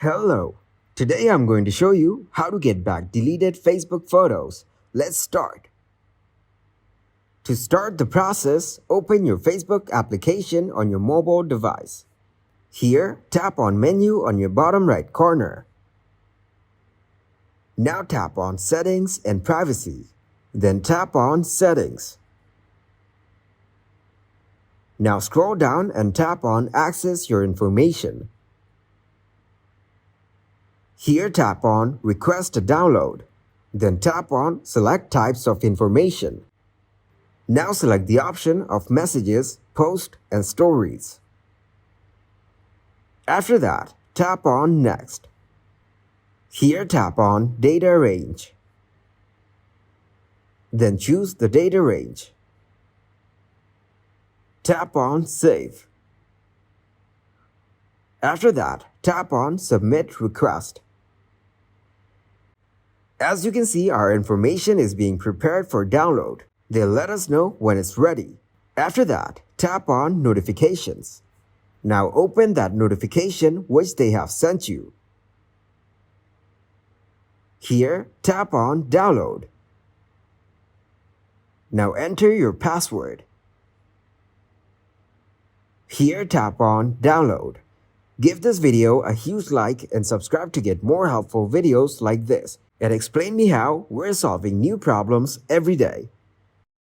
Hello. Today I'm going to show you how to get back deleted Facebook photos. Let's start. To start the process, open your Facebook application on your mobile device. Here, tap on Menu on your bottom right corner. Now tap on Settings and Privacy. Then tap on Settings. Now scroll down and tap on Access Your Information. Here tap on Request a Download. Then tap on Select Types of Information. Now select the option of Messages, Post, and Stories. After that, tap on Next. Here tap on Data Range. Then choose the data range. Tap on Save. After that, tap on Submit Request. As you can see, our information is being prepared for download. They'll let us know when it's ready. After that, tap on Notifications. Now open that notification which they have sent you. Here, tap on Download. Now enter your password. Here, tap on Download. Give this video a huge like and subscribe to get more helpful videos like this. And explain me how we're solving new problems every day.